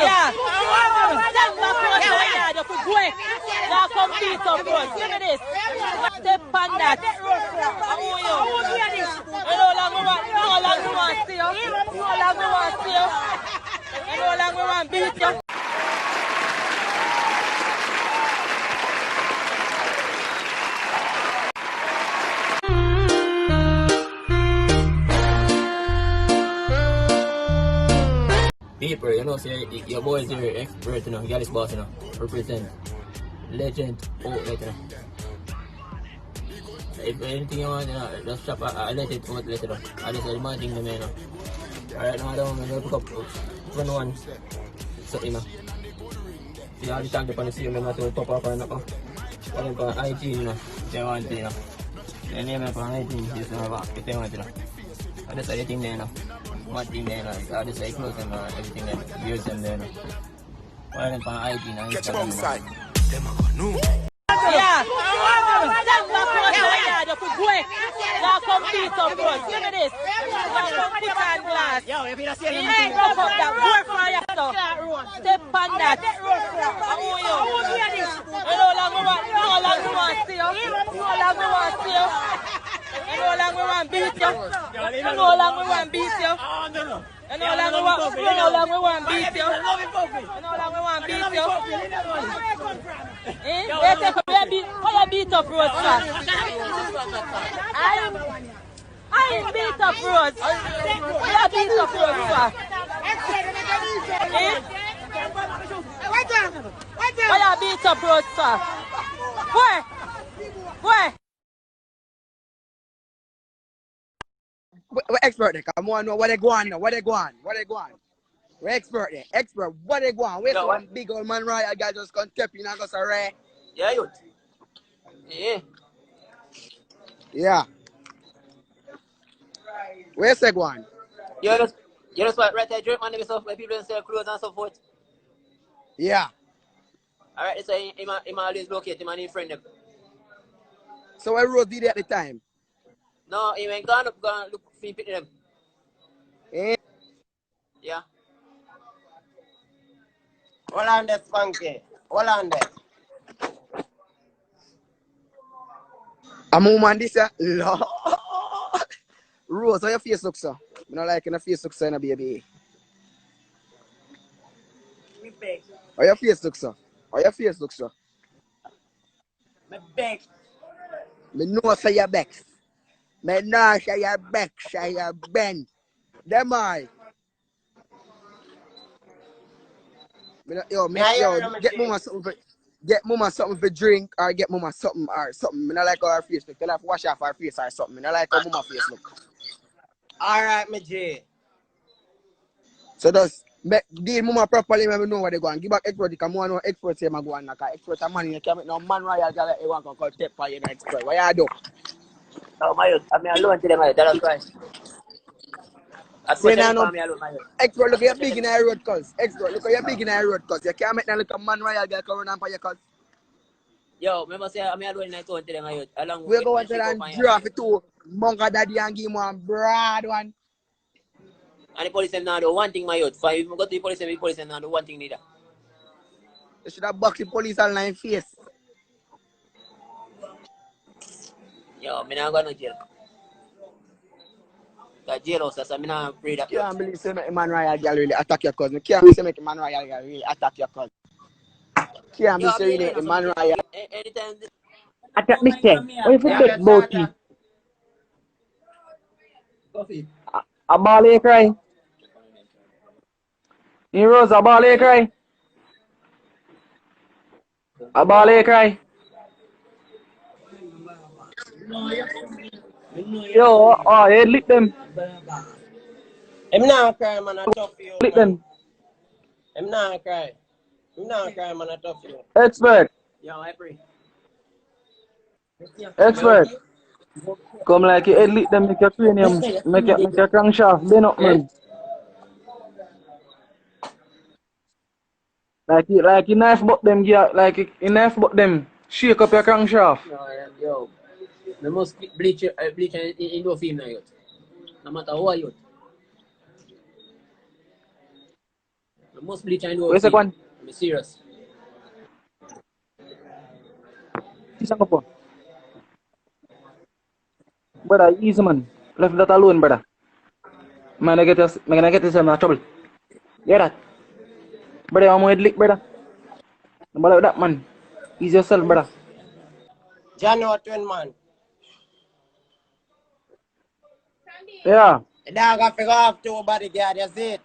Yeah. Stand back close to the yard of boy. Now come beat up front. Look at this. Step on that. How are you? No longer want to see you. No longer want to see you. No longer want to beat you. People, you know, say your boy is here, expert, you know, Gallus boss, you know, represent legend outlet, you know. If anything you want, you know, just shop a legend outlet, you know. I just say my thing, you know. Alright, now I don't want to pick up 21, so, you know. See all the time upon the same, you know, to pop up and up. But then for IG, you know, if you want to, you know. The name of IG, you know, if you want, you know. I just say the thing there, you know. One thing there, I just say close them, everything there, views them there. Well, then on IG now, Instagram. Yeah. Stand back close to the yard of boy. Now come beat up front. Look at this. Now come put on glass. Hey, come up that. Work for yourself. Step on that. How are you? No longer want to see you. No longer want to see you. No longer want to beat you. No longer want to beat you. No longer want to beat you. No longer want to beat you. How you beat up roads, sir? I beat up roads. How you beat up roads, sir? How you beat up roads, sir? Where? We're expert there. Come on, know what they go on now. What they go on? We're expert there. Expert, what they go on? Where's the one big old man royal guy just come step in and go say, Yeah, you. yeah. Where's the one? You just right there, drink money stuff where people sell clothes and so forth. Yeah. Alright, so him always locate him and his friend them. So what road did at the time? No, he went gone look for him them. Eh? Yeah. Hold on there, Funky. Hold on there. I'm a woman this Lord. Rose, how your face look, sir? I don't like your face look, sir, baby. How your face look, sir? My back. Me know say your back. Me know say your back, say your bend. Them I. Yo, get mama something for drink or get mama something or something. I don't like how her face look. Tell her to wash off her face or something. I don't like how mama face look. Alright, my J. So just deal mama properly, let me know what they go on. Give back expert, because I know expert say I go on. Expert a man, you can't make no man royal girl like everyone can call step for you, expert. What you do? Oh, my youth. I'm alone to them, my youth. That's right. Say now, no. Expert, look, you're big in the road, cuz. Expert, look, you're big in the road, cuz. You can't make no little man royal girl come run for you, cuz. Yo, remember say I'm alone in the town to them, my youth. We're going to and draft it to Monka Daddy and give him one broad one. And the police them now do one thing, my youth. If you go to the police them now do one thing neither. You should have boxed the police all in face. Yo, I'm not going to jail. The jailhouse, so I'm not afraid of You can't believe say make man royal girl really attack your cousin. You can't believe say make man royal girl really attack your cousin. You can't believe say really make man royal. Anytime. Attack this thing. What if you take bout? A ball cry. Heroes, a ball cry. A ball cry. Yo, hey, lick them. I'm not crying, man. I tough for you. Lick them. I'm not crying. I'm not crying, man. I tough for you. Expert. Yo, I pray. Expert. Come like you head lick them, make your cranium, make your crankshaft bend up, man. Like you knife butt them, yeah, like you knife butt them, shake up your crankshaft. Yo, we must bleach in the film now, youth. No matter who are youth. I must bleach and do Where's the one? I'm serious. Isang ko po. Brother, easy man. Left that alone, brother. Man, I get yourself in trouble. Hear that? Brother, I'm head lick, brother. No bother with that, man. Ease yourself, brother. John know twin man. Yeah. The dog have to go off to bodyguard, you see it?